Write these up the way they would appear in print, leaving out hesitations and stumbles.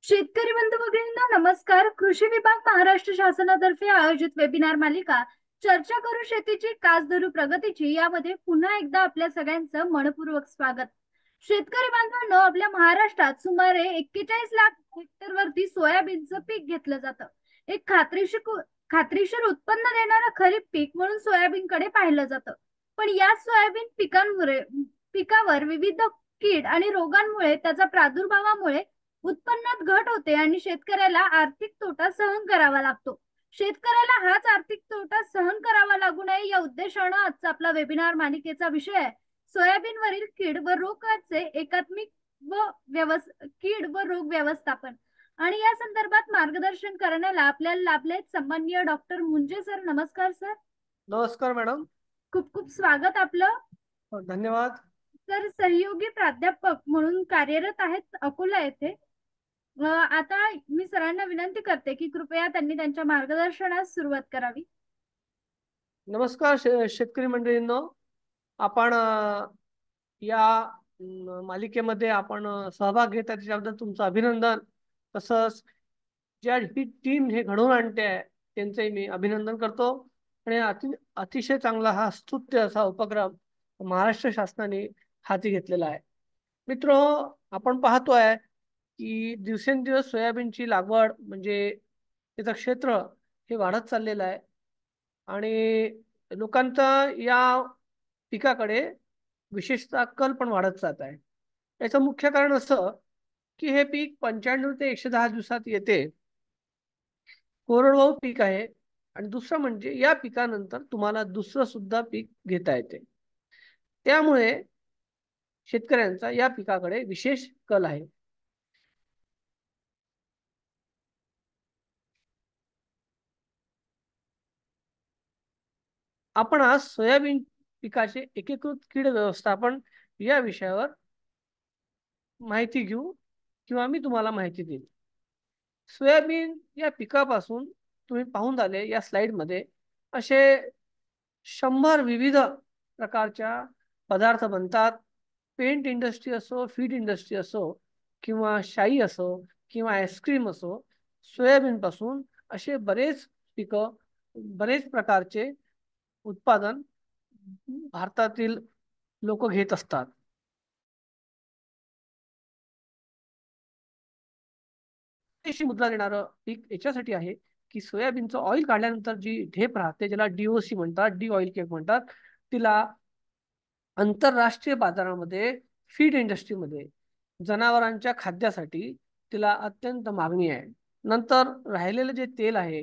शेतकरी बंधू भगिनींनो नमस्कार. कृषी विभाग महाराष्ट्र शासनातर्फे आयोजित वेबिनार मालिका चर्चा करू शेतीची कास धरू प्रगतीची यामध्ये पुन्हा एकदा आपल्या सगळ्यांचं मनपूर्वक स्वागत. शेतकरी बांधवांनो, आपल्या महाराष्ट्रात सुमारे 41 लाख हेक्टरवरती सोयाबीनचं पीक घेतलं जातं. एक खात्रीशीर उत्पन्न देणारं खरीप पीक म्हणून सोयाबीनकडे पाहिलं जातं. पण या सोयाबीन पिकावर विविध कीड आणि रोगांमुळे, त्याच्या प्रादुर्भावामुळे उत्पन्नात घट होते आणि शेतकऱ्याला आर्थिक तोटा सहन करावा लागतो. शेतकऱ्याला हाच आर्थिक तोटा सहन करावा लागू नये या उद्देशानं आजचा आपला वेबिनार मालिकेचा विषय आहे सोयाबीनवरील कीड व रोगाचे एकात्मिक कीड व रोग व्यवस्थापन. आणि या संदर्भात मार्गदर्शन करण्याला आपल्याला लाभले सन्माननीय डॉक्टर मुंजे सर. नमस्कार सर. नमस्कार मॅडम. खूप खूप स्वागत आपलं. धन्यवाद सर सहयोगी प्राध्यापक म्हणून कार्यरत आहेत अकोला येथे. आता मी सरांना विनंती करते की कृपया त्यांनी त्यांच्या मार्गदर्शनास सुरुवात करावी. नमस्कार शेतकरी मंडळींनो, आपण या मालिकेमध्ये आपण सहभाग घेत आहे त्याच्याबद्दल तुमचं अभिनंदन. तसंच ज्या ही टीम हे घडवून आणते आहे त्यांचंही मी अभिनंदन करतो. आणि अतिशय चांगला हा स्तुत्य असा उपक्रम महाराष्ट्र शासनाने हाती घेतलेला आहे. मित्र, आपण पाहतोय की दिवसेंदिवस सोयाबीनची लागवड म्हणजे त्याचं क्षेत्र हे वाढत चाललेलं आहे आणि लोकांचा या पिकाकडे विशेषतः कल पण वाढत जात आहे. याचं मुख्य कारण असं की हे पीक 95 ते 110 दिवसात येते, कोरडवाहू पीक आहे. आणि दुसरं म्हणजे या पिकानंतर तुम्हाला दुसरं सुद्धा पीक घेता येते. त्यामुळे शेतकऱ्यांचा या पिकाकडे विशेष कल आहे. आपण आज सोयाबीन पिकाचे एकीकृत कीड व्यवस्थापन या विषयावर माहिती घेऊ किंवा मी तुम्हाला माहिती देईन. सोयाबीन या पिकापासून तुम्ही पाहून झाले या स्लाइड मध्ये असे 100 विविध प्रकारच्या पदार्थ बनतात. पेंट इंडस्ट्री असो, फीड इंडस्ट्री असो, किंवा शाई असो, किंवा आईस्क्रीम असो, सोयाबीन पासून असे बरेच पिकं, बरेच प्रकारचे उत्पादन भारतातील लोक घेत असतात. मुद्रा देणारं पीक याच्यासाठी आहे की सोयाबीनचं ऑइल काढल्यानंतर जी ढेप राहते, ज्याला DOC म्हणतात, डी ऑइल केक म्हणतात, तिला आंतरराष्ट्रीय बाजारामध्ये फीड इंडस्ट्रीमध्ये जनावरांच्या खाद्यासाठी तिला अत्यंत मागणी आहे. नंतर राहिलेलं जे तेल आहे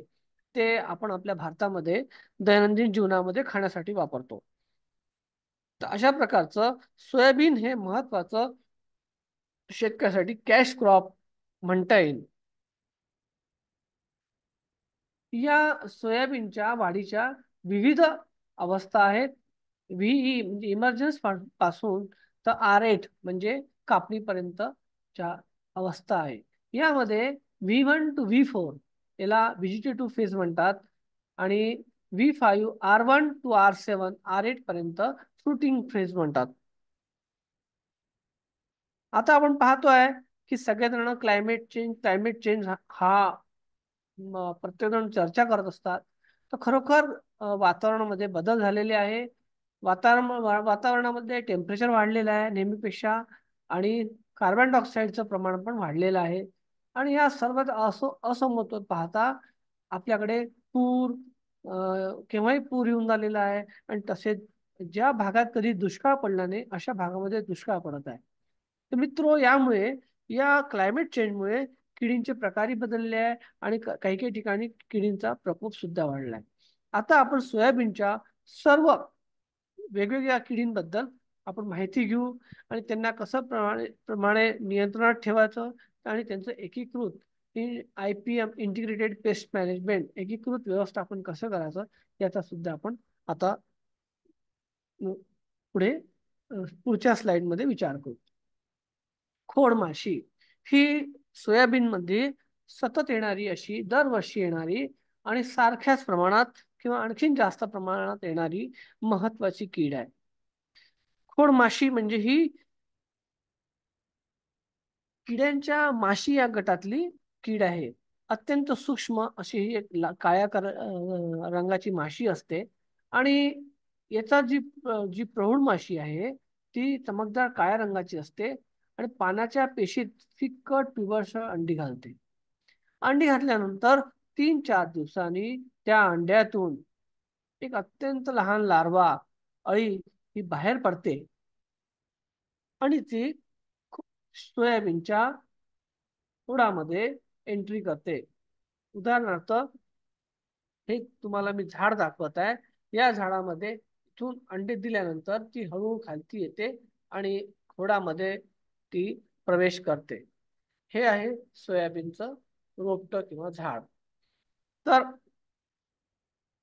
ते आपण आपल्या भारतामध्ये दैनंदिन जीवनामध्ये खाण्यासाठी वापरतो. तर अशा प्रकारचं सोयाबीन हे महत्वाचं शेतकऱ्यासाठी कॅश क्रॉप म्हणता येईल. या सोयाबीनच्या वाढीच्या विविध अवस्था आहेत. VE म्हणजे इमर्जन्स पासून तर R8 म्हणजे कापणीपर्यंतच्या अवस्था आहे. यामध्ये V1 to V4 याला व्हेजिटेटिव्ह फेज म्हणतात आणि V5 R1 to R7 R8 पर्यंत फ्रुटिंग फेज म्हणतात. आता आपण पाहतोय की सगळेजण क्लायमेट चेंज हा प्रत्येकजण चर्चा करत असतात. तर खरोखर वातावरणामध्ये बदल झालेले आहे. वातावरणामध्ये टेम्परेचर वाढलेलं आहे नेहमीपेक्षा आणि कार्बन डायऑक्साईडचं प्रमाण पण वाढलेलं आहे. आणि या सर्व असमतोल पाहता आपल्याकडे केव्हाही पूर येऊन झालेला आहे. आणि तसेच ज्या भागात कधी दुष्काळ पडला नाही अशा भागामध्ये दुष्काळ पडत आहे. तर मित्रो, यामुळे या क्लायमेट चेंजमुळे किडींचे प्रकारही बदलले आहे आणि काही काही ठिकाणी किडींचा प्रकोप सुद्धा वाढलाय. आता आपण सोयाबीनच्या सर्व वेगवेगळ्या किडींबद्दल आपण माहिती घेऊ आणि त्यांना कसं प्रमाणे नियंत्रणात ठेवायचं आणि त्यांचं एकीकृत IPM इंटिग्रेटेड पेस्ट मॅनेजमेंट एकीकृत व्यवस्थापन कसं करायचं याचा सुद्धा आपण आता पुढच्या स्लाइड मध्ये विचार करू. खोडमाशी ही सोयाबीन मध्ये सतत येणारी, अशी दरवर्षी येणारी आणि सारख्याच प्रमाणात किंवा आणखीन जास्त प्रमाणात येणारी महत्वाची कीड आहे. खोडमाशी म्हणजे ही किड्यांच्या माशी या गटातली कीड आहे. अत्यंत सूक्ष्म अशी ही एक काळ्या रंगाची माशी असते आणि याचा जी प्रौढ माशी आहे ती चमकदार काळ्या रंगाची असते आणि पानाच्या पेशीत फिक्कट पिवळसर अंडी घालते. अंडी घातल्यानंतर 3-4 दिवसांनी त्या अंड्यातून एक अत्यंत लहान लार्वा अळी ही बाहेर पडते आणि ती सोयाबीनच्या खोडामध्ये एंट्री करते. उदाहरणार्थ हे तुम्हाला मी झाड दाखवत आहे. या झाडामध्ये इथून अंडे दिल्यानंतर ती हळूहळू खालती येते आणि खोडामध्ये ती प्रवेश करते. हे आहे सोयाबीनचं रोपटं किंवा झाड. तर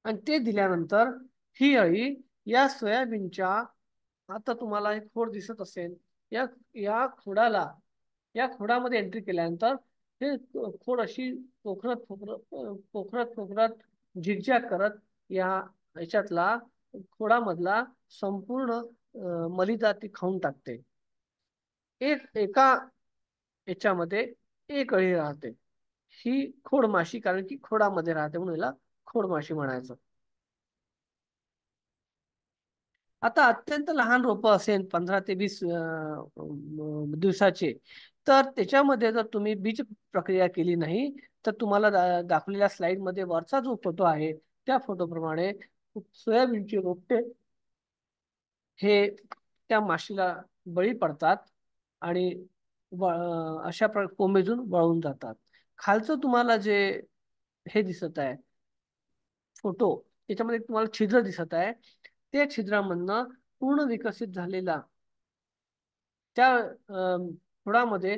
आणि ते दिल्यानंतर ही अळी या सोयाबीनच्या, आता तुम्हाला एक खोड दिसत असेल, या या खोडाला या खोडामध्ये एंट्री केल्यानंतर हे खोड अशी पोखरत पोखरत पोखरत पोखरत झिगझॅग करत या ह्याच्यातला खोडामधला संपूर्ण मलिदा ती खाऊन टाकते. एका याच्यामध्ये एक अळी राहते. ही खोडमाशी, कारण की खोडामध्ये राहते म्हणून याला खोडमाशी म्हणायचं. आता अत्यंत लहान रोप असेल 15 ते 20 दिवसाचे, तर त्याच्यामध्ये जर तुम्ही बीज प्रक्रिया केली नाही तर तुम्हाला दाखवलेल्या स्लाइड मध्ये वरचा जो फोटो आहे त्या फोटोप्रमाणे सोयाबीनची रोपटे हे त्या माशीला बळी पडतात आणि अशा कोंबेजून वळून जातात. खालचं तुम्हाला जे हे दिसत आहे फोटो, त्याच्यामध्ये तुम्हाला छिद्र दिसत आहे. त्या छिद्रामधनं पूर्ण विकसित झालेला त्या खोडामध्ये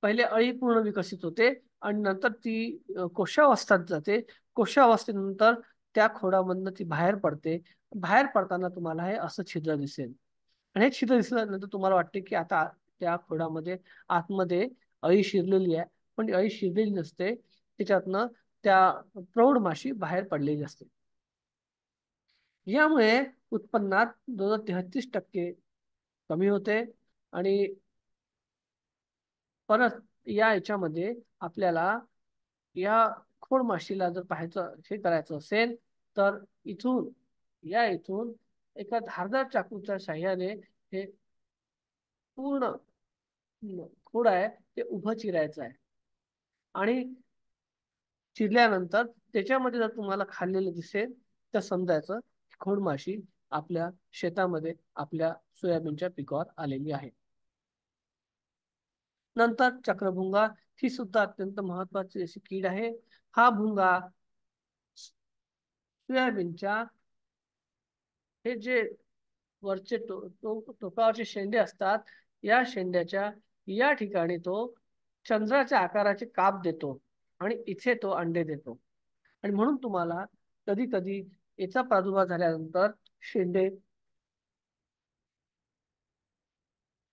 पहिले अळी पूर्ण विकसित होते आणि नंतर ती कोशावस्थेत जाते. कोशावस्थेनंतर त्या खोडामधनं ती बाहेर पडते. बाहेर पडताना तुम्हाला हे असं छिद्र दिसेल आणि हे छिद्र दिसल्यानंतर तुम्हाला वाटते की आता त्या खोडामध्ये आतमध्ये अळी शिरलेली आहे, पण ती अळी शिरलेली नसते. त्याच्यातनं त्या प्रौढ माशी बाहेर पडलेली असते. यामुळे उत्पन्नात 33% कमी होते आणि परत या याच्यामध्ये आपल्याला या खोड माशीला जर पाहायचं हे करायचं असेल तर इथून एका धारदार चाकूच्या साह्याने हे पूर्ण खोड आहे ते उभं चिरायचं आहे आणि चिरल्यानंतर त्याच्यामध्ये जर तुम्हाला खाल्लेलं दिसेल तर समजायचं खोडमाशी आपल्या शेतामध्ये आपल्या सोयाबीनच्या पिकावर आलेली आहे. नंतर चक्रभुंगा ही सुद्धा अत्यंत महत्वाची अशी कीड आहे. हा भुंगा सोयाबीनच्या हे जे वरचे टोकावरचे शेंडे असतात, या शेंड्याच्या या ठिकाणी तो चंद्राच्या आकाराचे काप देतो आणि इथे तो अंडे देतो. आणि म्हणून तुम्हाला कधी कधी याचा प्रादुर्भाव झाल्यानंतर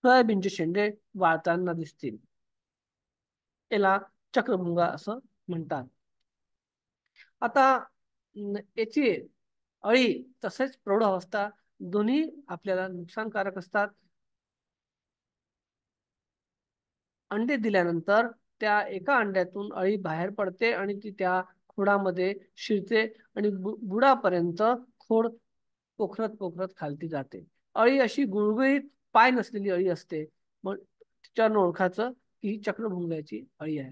सोयाबीनचे शेंडे वाळताना दिसतील. याला चक्रभुंगा असं म्हणतात. आता याची अळी तसेच प्रौढ अवस्था दोन्ही आपल्याला नुकसानकारक असतात. अंडे दिल्यानंतर त्या एका अंड्यातून अळी बाहेर पडते आणि ती त्या खोडामध्ये शिरते आणि बुडापर्यंत खोड पोखरत पोखरत खालती जाते. अळी अशी गुळगुळीत पाय नसलेली अळी असते, मग तिच्यानं ओळखायचं की ही चक्रभुंगाची अळी आहे.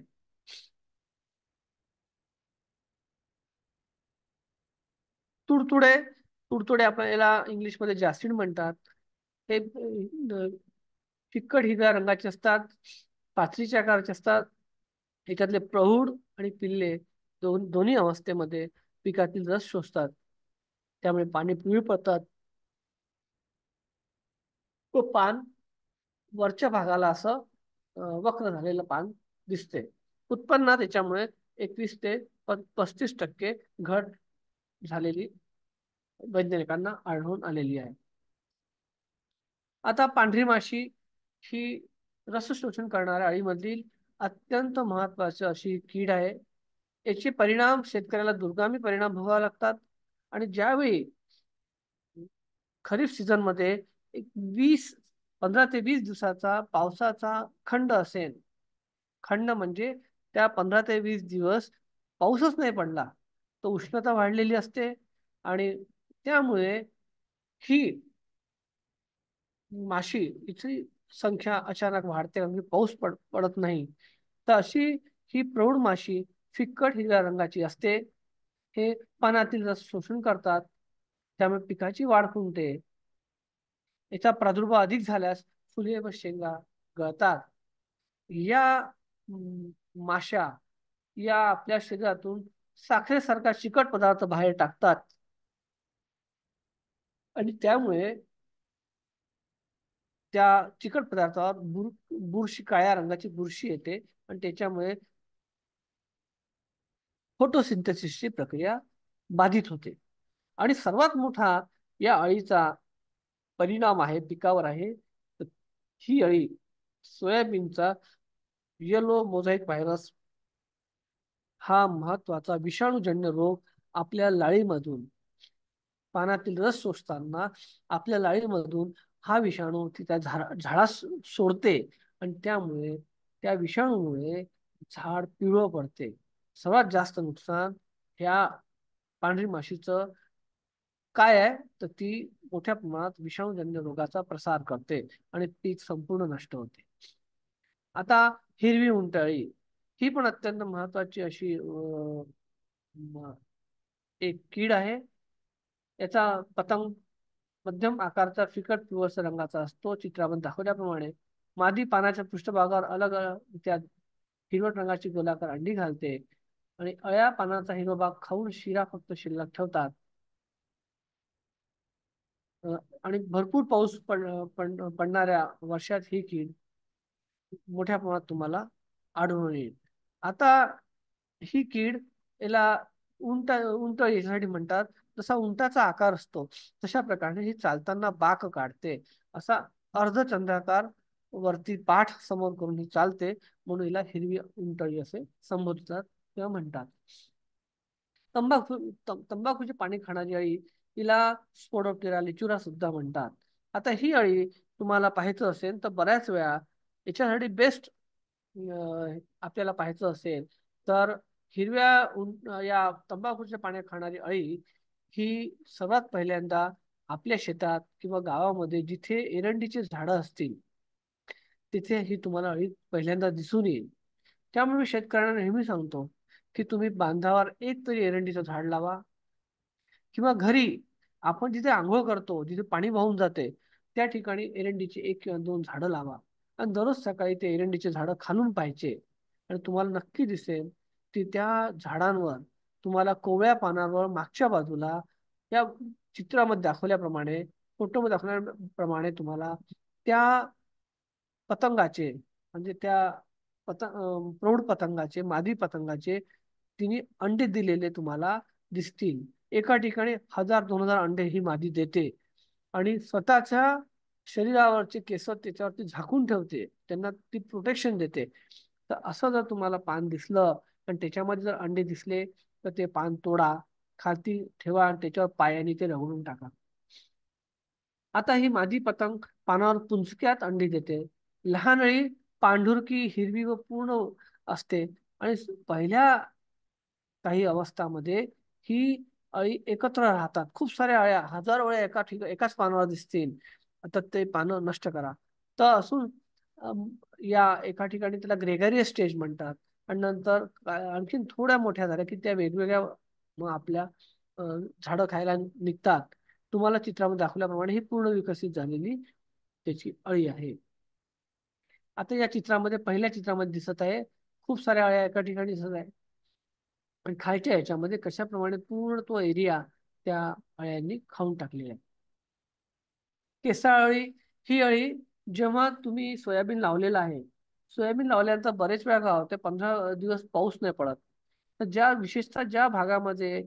तुडतुडे तुडतुडे आपण याला इंग्लिशमध्ये जासिड म्हणतात. हे फिक्कट हिरव्या रंगाचे असतात, पाथरीच्या आकाराचे असतात. याच्यातले प्रौढ आणि पिल्ले दोन्ही अवस्थेमध्ये पिकातील रस शोषतात, त्यामुळे पाने पिवळी पडतात व पान वरच्या भागाला असं वक्र झालेलं पान दिसते. उत्पन्नात याच्यामुळे 21 ते 35% घट झालेली वैज्ञानिकांना आढळून आलेली आहे. आता पांढरी माशी ही रस शोषण करणाऱ्या अळीमधील अत्यंत महत्वाची अशी कीड आहे. याचे परिणाम शेतकऱ्याला दूरगामी परिणाम भोगावे लागतात आणि ज्यावेळी खरीप सीझन मध्ये एक 15 ते 20 दिवसाचा पावसाचा खंड असेल खंड म्हणजे त्या 15 ते 20 दिवस पाऊसच नाही पडला, तर उष्णता वाढलेली असते आणि त्यामुळे ही माशी हिची संख्या अचानक वाढते आणि पाऊस पडत नाही. तर अशी ही प्रौढ माशी फिक्कट हिरव्या रंगाची असते. हे पानातील रस शोषण करतात, त्यामुळे पिकाची वाढ खुंटते. याचा प्रादुर्भाव अधिक झाल्यास फुले व शेंगा गळतात. या माशा या आपल्या शरीरातून साखरेसारखा चिकट पदार्थ बाहेर टाकतात आणि त्यामुळे त्या चिकट पदार्थावर बुरशी, काळ्या रंगाची बुरशी येते आणि त्याच्यामुळे फोटोसिंथेसिसची प्रक्रिया बाधित होते. आणि सर्वात मोठा या अळीचा परिणाम आहे पिकावर आहे, तर ही अळी सोयाबीनचा येलो मोझाईक व्हायरस हा महत्वाचा विषाणूजन्य रोग आपल्या लाळीमधून, पानातील रस शोषताना आपल्या लाळीमधून हा विषाणू त्या झाडास सोडते आणि त्यामुळे त्या विषाणूमुळे झाड पिवळं पडते. सर्वात जास्त नुकसान ह्या पांढरी माशीचं काय आहे, तर ती मोठ्या प्रमाणात विषाणूजन्य रोगाचा प्रसार करते आणि पीक संपूर्ण नष्ट होते. आता हिरवी उंटअळी ही पण अत्यंत महत्वाची अशी एक कीड आहे. याचा पतंग मध्यम आकारचा फिकट पिवळसर रंगाचा असतो. चित्रामध्ये दाखवल्याप्रमाणे मादी पानाच्या पृष्ठभागावर अलग त्या हिरवट रंगाची गोलाकार अंडी घालते आणि अळ्या पानाचा हिरवा भाग खाऊन शिरा फक्त शिल्लक ठेवतात. आणि भरपूर पाऊस पडणाऱ्या वर्षात ही कीड मोठ्या प्रमाणात तुम्हाला आढळून येईल. आता ही कीड याला उंट यासाठी म्हणतात. जसा उंटाचा आकार असतो तशा प्रकारे ही चालताना बाक काढते. असा अर्धचंद्राकार वरती पाठ समोर करून ही चालते, म्हणून हिला हिरवी उंटळी असे संबोधतात किंवा म्हणतात. तंबाखूची पाणी खाणारी अळी हिला स्पोडोप्टेरा लिचुरा सुद्धा म्हणतात. आता ही अळी तुम्हाला पाहायचं असेल तर बऱ्याच वेळा याच्यासाठी बेस्ट आपल्याला पाहायचं असेल तर या तंबाखूच्या पाण्या खाणारी अळी ही सर्वात पहिल्यांदा आपल्या शेतात किंवा गावामध्ये जिथे एरंडीचे झाडं असतील तिथे ही तुम्हाला अळी पहिल्यांदा दिसून येईल. त्यामुळे मी शेतकऱ्यांना नेहमी सांगतो की तुम्ही बांधावर एक तरी एरंडीचं झाड लावा किंवा घरी आपण जिथे आंघोळ करतो, जिथे पाणी वाहून जाते त्या ठिकाणी एरंडीची 1 किंवा 2 झाडं लावा आणि दररोज सकाळी ते एरंडीचे झाडं खालून पाहायचे आणि तुम्हाला नक्की दिसेल की त्या झाडांवर तुम्हाला कोवळ्या पानांवर मागच्या बाजूला या चित्रामध्ये दाखवल्याप्रमाणे, फोटोमध्ये दाखवल्याप्रमाणे तुम्हाला त्या पतंगाचे म्हणजे त्या प्रौढ पतंगाचे, मादी पतंगाचे तिने अंडे दिलेले तुम्हाला दिसतील. एका ठिकाणी 1000-2000 अंडे ही मादी देते आणि स्वतःच्या शरीरावरचे केस त्याच्यावरती झाकून ठेवते, त्यांना ती प्रोटेक्शन देते. तर असं जर तुम्हाला पान दिसलं आणि त्याच्यामध्ये जर अंडे दिसले तर ते पान तोडा, खालती ठेवा आणि त्याच्यावर पायाने ते रगडून टाका. आता ही मादी पतंग पानावर पुंजक्यात अंडी देते. लहान अळी पांढुरकी, हिरवी व पूर्ण असते आणि पहिल्या काही अवस्थामध्ये ही अळी एकत्र राहतात. खूप साऱ्या अळ्या, हजारो अळ्या एकाच पानावर दिसतील तर ते पानं नष्ट करा. तर असून या एका ठिकाणी त्याला ग्रेगरियस स्टेज म्हणतात आणि नंतर आणखीन थोड्या मोठ्या झाल्या की त्या वेगवेगळ्या मग आपल्या झाडं खायला निघतात. तुम्हाला चित्रामध्ये दाखवल्याप्रमाणे ही पूर्ण विकसित झालेली त्याची अळी आहे. आता या चित्रामध्ये, पहिल्या चित्रामध्ये दिसत आहे खूप साऱ्या अळ्या एका ठिकाणी दिसत आहे आणि खालच्या ह्याच्यामध्ये कशाप्रमाणे पूर्ण तो एरिया त्या अळ्यांनी खाऊन टाकलेला आहे. केसाळ अळी ही अळी जेव्हा तुम्ही सोयाबीन लावलेलं आहे, सोयाबीन लावल्यानंतर बरेच वेळा काय होते 15 दिवस पाऊस नाही पडत, तर विशेषतः ज्या भागामध्ये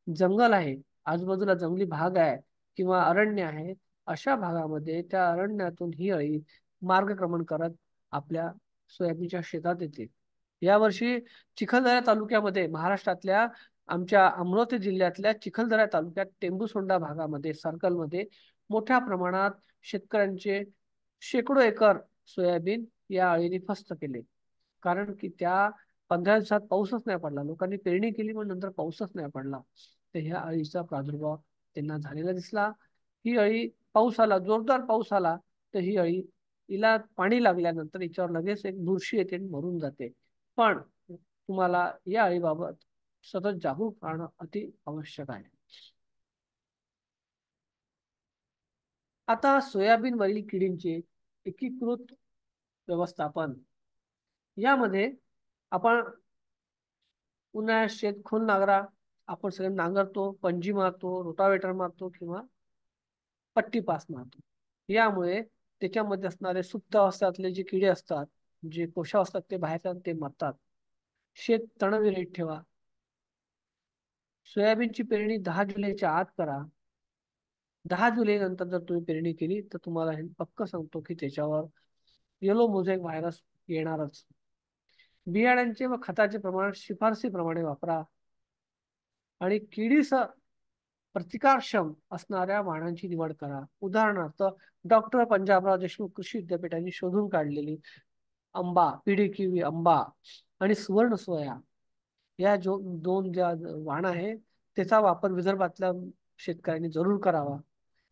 जंगल आहे, आजूबाजूला जंगली भाग आहे किंवा अरण्य आहे, अशा भागामध्ये त्या अरण्यातून ही अळी मार्गक्रमण करत आपल्या सोयाबीनच्या शेतात येते. यावर्षी चिखलदरा तालुक्यामध्ये, महाराष्ट्रातल्या आमच्या अमरावती जिल्ह्यातल्या चिखलदरा तालुक्यात टेंभूसोंडा भागामध्ये, सर्कलमध्ये मोठ्या प्रमाणात शेतकऱ्यांचे शेकडो एकर सोयाबीन या अळीने फस्त केले. कारण की त्या 15 दिवसात पाऊसच नाही पडला. लोकांनी पेरणी केली पण नंतर पाऊसच नाही पडला. तर ह्या अळीचा प्रादुर्भाव त्यांना झालेला दिसला. ही अळी, पाऊस आला, जोरदार पाऊस आला, तर ही अळी, हिला पाणी लागल्यानंतर हिच्यावर लगेच एक बुरशी येते आणि मरून जाते. पण तुम्हाला या अळीबाबत सतत जागरूक राहणं अति आवश्यक आहे. आता सोयाबीन वरील किडींचे एकीकृत व्यवस्थापन यामध्ये आपण उन्हाळ्यात शेत खोल नांगरा, आपण सगळे नांगरतो, पणजी मारतो, रोटावेटर मारतो किंवा पट्टी पास मारतो. यामुळे त्याच्यामध्ये असणारे सुप्त अवस्थातले जे किडे असतात, जे कोशावस्थात ते बाहेर ते मरतात. शेत तणविरहित ठेवा. सोयाबीनची पेरणी 10 जुलैच्या आत करा. 10 जुलै नंतर जर तुम्ही पेरणी केली तर तुम्हाला हे पक्क सांगतो की त्याच्यावर येलो मोझॅक व्हायरस येणारच. बियाण्यांचे व खताचे प्रमाण शिफारसीप्रमाणे वापरा आणि किडीस प्रतिकारक्षम असणाऱ्या वाणांची निवड करा. उदाहरणार्थ डॉक्टर पंजाबराव देशमुख कृषी विद्यापीठाने शोधून काढलेली आंबा, पिढी किवी आंबा आणि सुवर्ण सोया या दोन ज्या वाण आहे त्याचा वापर विदर्भातल्या शेतकऱ्यांनी जरूर करावा.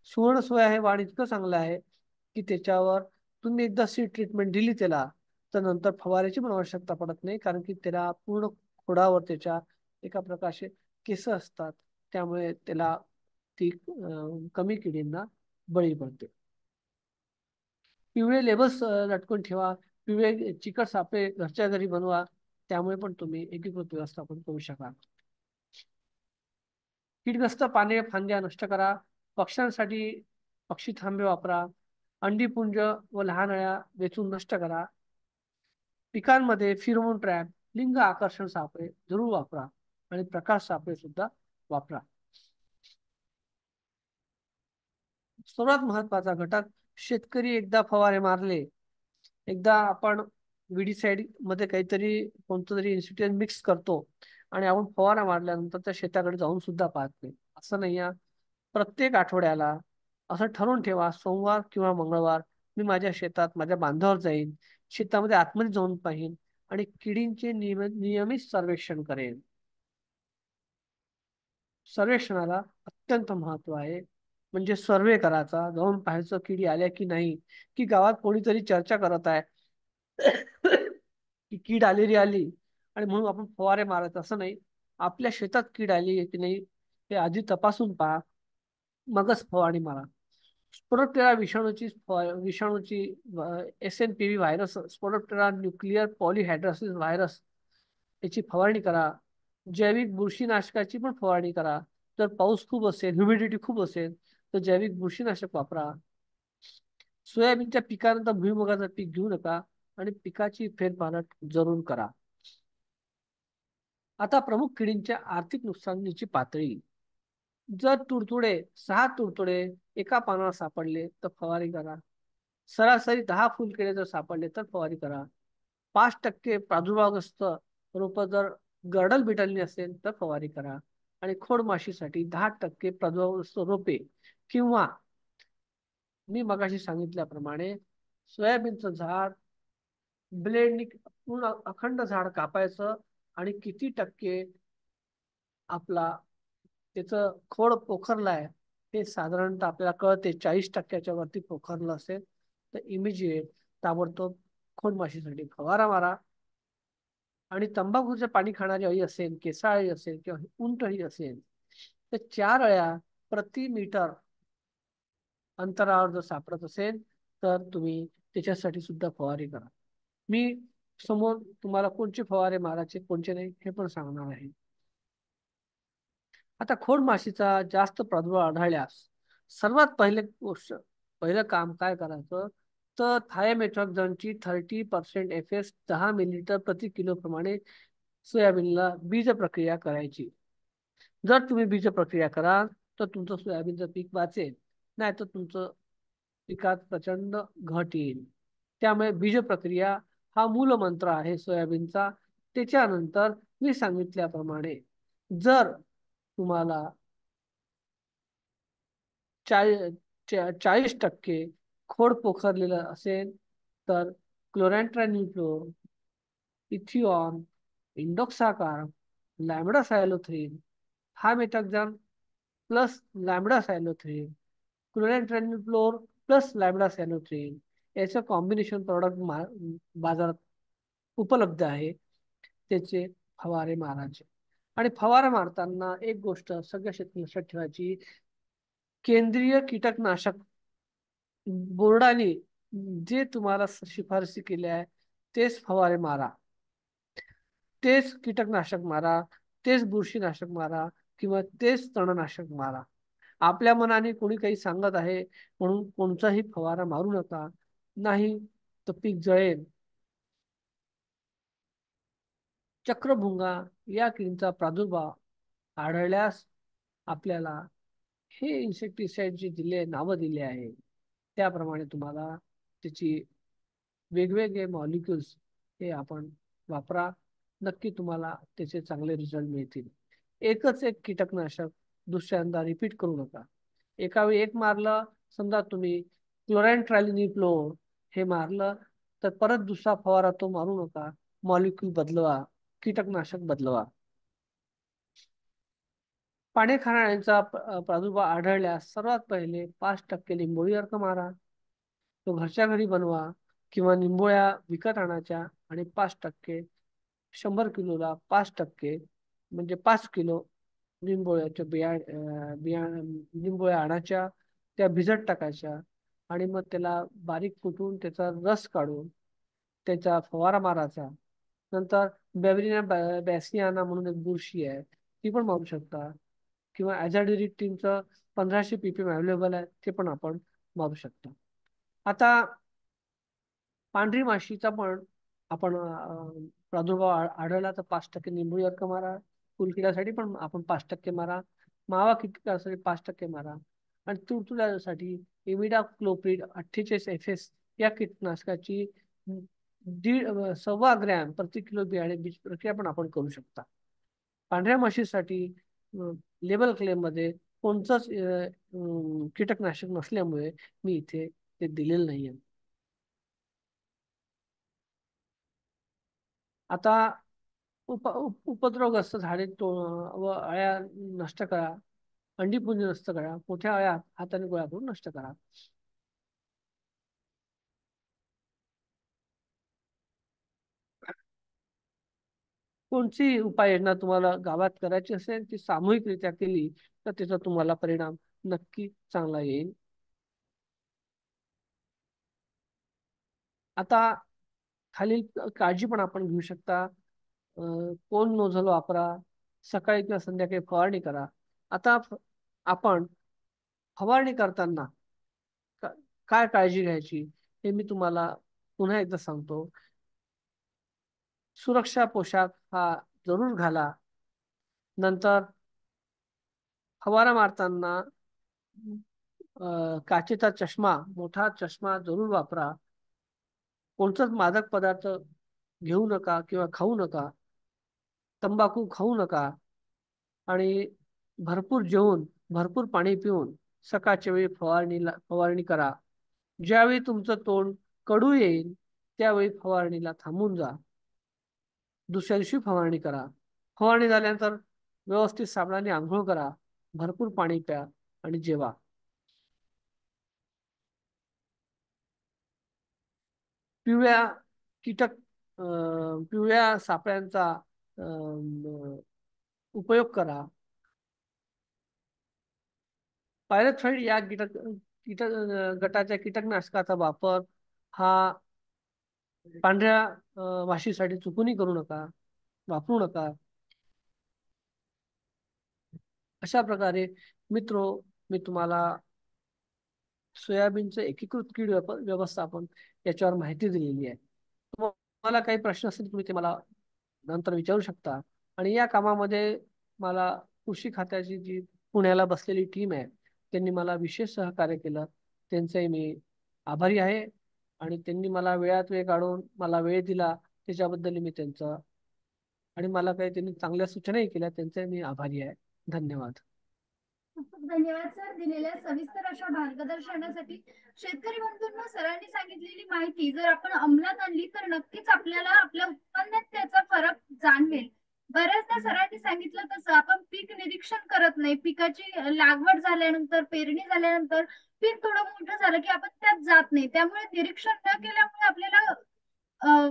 सुवर्ण सोया हे वाण इतकं चांगलं आहे की त्याच्यावर तुम्ही एकदा सीड ट्रीटमेंट दिली त्याला, तर नंतर फवारायची पण आवश्यकता पडत नाही, कारण की त्याला पूर्ण खोडावर त्याच्या एका प्रकारचे केस असतात. त्यामुळे त्याला ती कमी किडींना बळी पडते. पिवळे लेबल्स लटकून ठेवा. पिवळे चिकट सापळे घरच्या घरी बनवा. त्यामुळे पण तुम्ही एकीकृत व्यवस्थापन करू शकाल. कीडग्रस्त पाने फांद्या नष्ट करा. पक्ष्यांसाठी पक्षी थांबे वापरा. अंडीपुंज व लहान अळ्या वेचून नष्ट करा. पिकांमध्ये फिरोमोन ट्रॅप, लिंग आकर्षण सापळे जरूर वापरा आणि प्रकाश सापळे सुद्धा वापरा. सर्वात महत्वाचा घटक, शेतकरी एकदा फवारे मारले, एकदा आपण विडीसाईड मध्ये काहीतरी कोणतं तरी इन्स्टिट्यूट मिक्स करतो आणि आपण फवारा मारल्यानंतर त्या शेताकडे जाऊन सुद्धा पाहत नाही, असं नाही. प्रत्येक आठवड्याला असं ठरवून ठेवा, सोमवार किंवा मंगळवार मी माझ्या शेतात माझ्या बांधावर जाईन, शेतामध्ये आतमध्ये जाऊन पाहीन आणि किडींचे नियमित सर्वेक्षण करेन. सर्वेक्षणाला अत्यंत महत्व आहे. म्हणजे सर्वे करायचा, जाऊन पाहायचं किडी आल्या की नाही, की गावात कोणीतरी चर्चा करत आहे की कीड आलेली आली आणि म्हणून आपण फवारे मारायचं, असं नाही. आपल्या शेतात कीड आली की नाही हे आधी तपासून पहा, मगच फवारणी मारा. स्पोडोप्टेरा विषाणूची SNPV virus, Spodoptera nuclear polyhedrosis virus, याची फवारणी करा. जैविक बुरशीनाशकाची पण फवारणी करा. जर पाऊस खूप असेल, ह्युमिडिटी खूप असेल, तर जैविक बुरशीनाशक वापरा. सोयाबीनच्या पिकानंतर भुईमुगाचं पीक घेऊ नका आणि पिकाची फेरपालट जरूर करा. आता प्रमुख किडींच्या आर्थिक नुकसानीची पातळी. जर 6 तुडतुडे एका पानावर सापडले तर फवारी करा. सरासरी 10 फुलकिडे जर सापडले तर फवारी करा. 5% प्रादुर्भावग्रस्त रोप जर गर्डल बिटलनी असेल तर फवारी करा. आणि खोडमाशीसाठी 10% प्रादुर्भावग्रस्त रोपे किंवा मी मगाशी सांगितल्याप्रमाणे सोयाबीनचं झाड ब्लेडनी पूर्ण अखंड झाड कापायचं आणि किती टक्के आपला त्याचं खोड पोखरलाय हे साधारणतः आपल्याला कळते. 40%च्या वरती पोखरलं असेल तर इमिजिएट ताबडतोब खोडमाशीसाठी फवारा मारा. आणि तंबाखूचं पाणी खाणारी अळी असेल, केसाळी असेल किंवा उंटअळी असेल तर 4 अळ्या प्रति मीटर अंतरावर जर सापडत असेल तर तुम्ही त्याच्यासाठी सुद्धा फवारी करा. मी समोर तुम्हाला कोणते फवारे मारायचे कोणते नाही हे पण सांगणार आहे. आता खोडमाशीचा जास्त प्रादुर्भाव आढळल्यास सर्वात पहिलं काम काय करायचं, तर थायमेथॉक्झमची 30% FS 10 मिलीलीटर प्रति किलो प्रमाणे सोयाबीनला बीज प्रक्रिया करायची. जर तुम्ही बीज प्रक्रिया कराल तर तुमचं सोयाबीनचं पीक वाचेल, नाही तर तुमचं पिकात प्रचंड घट येईल. त्यामुळे बीज प्रक्रिया हा मूल मंत्र आहे सोयाबीनचा. त्याच्यानंतर मी सांगितल्याप्रमाणे जर तुम्हाला 40% खोड पोखरलेलं असेल तर क्लोरॅन्ट्रानिफ्लोर इथिऑन, इंडोक्साकार्ब, लॅम्बडा सायलोथ्रिन, हा मेथॅक्झाम प्लस लॅम्बडा सायलोथ्रिन, क्लोरॅन्ट्रेनिफ्लोर प्लस लॅम्बडा सायलोथ्रिन याचं कॉम्बिनेशन प्रॉडक्ट बाजारात उपलब्ध आहे. त्याचे फवारे मारायचे. आणि फवारा मारताना एक गोष्ट सगळ्या शेतकरी लक्षात ठेवायची, केंद्रीय कीटकनाशक बोर्डाने जे तुम्हाला शिफारसी केल्या आहे तेच फवारे मारा, तेच कीटकनाशक मारा, तेच बुरशीनाशक मारा किंवा तेच तणनाशक मारा. आपल्या मनाने कोणी काही सांगत आहे म्हणून कोणताही फवारा मारू नका, नाही तर पीक जळेल. चक्रभुंगा या किडीचा प्रादुर्भाव आढळल्यास आपल्याला हे इन्सेक्टिसाइड जे नावं दिले आहे त्याप्रमाणे तुम्हाला त्याची वेगवेगळे मॉलिक्युल्स हे आपण वापरा. नक्की तुम्हाला त्याचे चांगले रिझल्ट मिळतील. एकच एक कीटकनाशक दुसऱ्यांदा रिपीट करू नका. एका वेळी एक मारलं, समजा तुम्ही क्लोरॅन्ट्रॅनिफ्लोर हे मारलं, तर परत दुसरा फवारा तो मारू नका. मॉलिक्यूल बदलवा, कीटकनाशक बदलवा. पाने खाणाऱ्यांचा प्रादुर्भाव आढळल्यास सर्वात पहिले 5% लिंबोळी अर्क मारा. तो घरच्या घरी बनवा किंवा निंबोळ्या विकत आणायच्या आणि 5%, 100 किलोला 5% म्हणजे 5 किलो लिंबोळ्याच्या लिंबोळ्या आणायच्या, त्या भिजत टाकायच्या आणि मग त्याला बारीक कुटून त्याचा रस काढून त्याचा फवारा मारायचा. नंतर बॅव्हरिना बॅसियाना म्हणून एक बुरशी आहे, ती पण मारू शकता. किंवा ॲझाडिरिक्टिनचं 1500 ppm अवेलेबल आहे, ते पण आपण मारू शकता. आता पांढरी माशीचा पण आपण प्रादुर्भाव आढळला तर 5% निंबोळी अर्क मारा. फुलकिड्यासाठी पण आपण 5% मारा. मावा कीटकासाठी 5% मारा. आणि तुडतुड्यासाठी इमिडाक्लोप्रिड 48 FS या कीटकनाशकाची 1.25 ग्रॅम प्रति किलो बियाणे बीज प्रक्रिया पण आपण करू शकता. पांढऱ्या माशीसाठी लेबल क्लेम मध्ये कोणतंच कीटकनाशक नसल्यामुळे मी इथे ते दिलेलं नाहीये. आता उपद्रवग्रस्त झाडे व अळ्या नष्ट करा. अंडीपुंजी नष्ट करा. मोठ्या अळ्या हाताने गोळा करून नष्ट करा. कोणती उपाययोजना तुम्हाला गावात करायची असेल ती सामूहिकरित्या केली तर त्याचा तुम्हाला परिणाम नक्की चांगला येईल. आता खालील काळजी पण आपण घेऊ शकता. कोण नोझल वापरा, सकाळी किंवा संध्याकाळी फवारणी करा. आता आपण फवारणी करताना काय काळजी घ्यायची हे मी तुम्हाला पुन्हा एकदा सांगतो. सुरक्षा पोशाख हा जरूर घाला. नंतर फवारा मारताना काचेचा चष्मा, मोठा चष्मा जरूर वापरा. कोणताच मादक पदार्थ घेऊ नका किंवा खाऊ नका. तंबाखू खाऊ नका आणि भरपूर जेवून भरपूर पाणी पिऊन सकाळच्या वेळी फवारणी करा. ज्यावेळी तुमचं तोंड कडू येईल त्यावेळी फवारणीला थांबून जा. दुसऱ्या दिवशी फवारणी करा. फवारणी झाल्यानंतर व्यवस्थित साबणाने आंघोळ करा, भरपूर पाणी प्या आणि जेवा. पिवळ्या कीटक पिवळ्या सापळ्यांचा उपयोग करा. पायरेथ्राईड या गटाच्या कीटकनाशकाचा वापर हा पांढऱ्या माशीसाठी चुकूनही करू नका, वापरू नका. अशा प्रकारे मित्रो, मी तुम्हाला सोयाबीनचं एकीकृत कीड व्यवस्थापन याच्यावर माहिती दिलेली आहे. तुम्हाला काही प्रश्न असतील तुम्ही ते मला नंतर विचारू शकता. आणि या कामामध्ये मला कृषी खात्याची जी पुण्याला बसलेली टीम आहे त्यांनी मला विशेष सहकार्य केलं, त्यांचे मी आभारी आहे. आणि त्यांनी मला वेळात वेळ काढून मला वेळ दिला त्याच्याबद्दल मी त्यांचं, आणि मला काही त्यांनी चांगल्या सूचनाही केल्या त्यांचे मी आभारी आहे. धन्यवाद. खूप खूप धन्यवाद सर दिलेल्या सविस्तर अशा मार्गदर्शनासाठी. शेतकरी बंधूंना सरांनी सांगितलेली माहिती जर आपण अंमलात आणली तर नक्कीच आपल्याला आपल्या उत्पन्नात त्याचा फरक जाणवेल. बऱ्याचदा सरांनी सांगितलं तसं आपण पीक निरीक्षण करत नाही. पिकाची लागवड झाल्यानंतर, पेरणी झाल्यानंतर पीक थोडं मोठं झालं की आपण त्यात जात नाही. त्यामुळे निरीक्षण न केल्यामुळे आपल्याला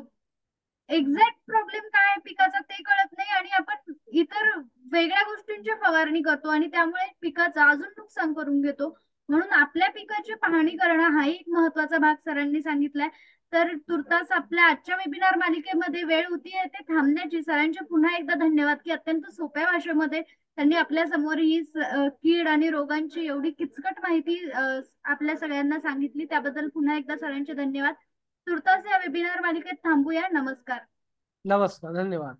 एक्झॅक्ट प्रॉब्लेम काय आहे पिकाचा ते कळत नाही आणि आपण इतर वेगळ्या गोष्टींची फवारणी करतो आणि त्यामुळे पिकाचं अजून नुकसान करून घेतो. म्हणून आपल्या पिकाची पाहणी करणं हा एक महत्वाचा भाग सरांनी सांगितलाय. तर तुर्तास आपल्या आजच्या वेबिनार मालिकेमध्ये वेळ होती आहे ते थांबण्याची. सरांचे पुन्हा एकदा धन्यवाद की अत्यंत सोप्या भाषेमध्ये त्यांनी आपल्या समोर ही कीड आणि रोगांची एवढी किचकट माहिती आपल्या सगळ्यांना सांगितली. त्याबद्दल पुन्हा एकदा सरांचे धन्यवाद. तुर्तास या वेबिनार मालिकेत थांबूया. नमस्कार. नमस्कार, धन्यवाद.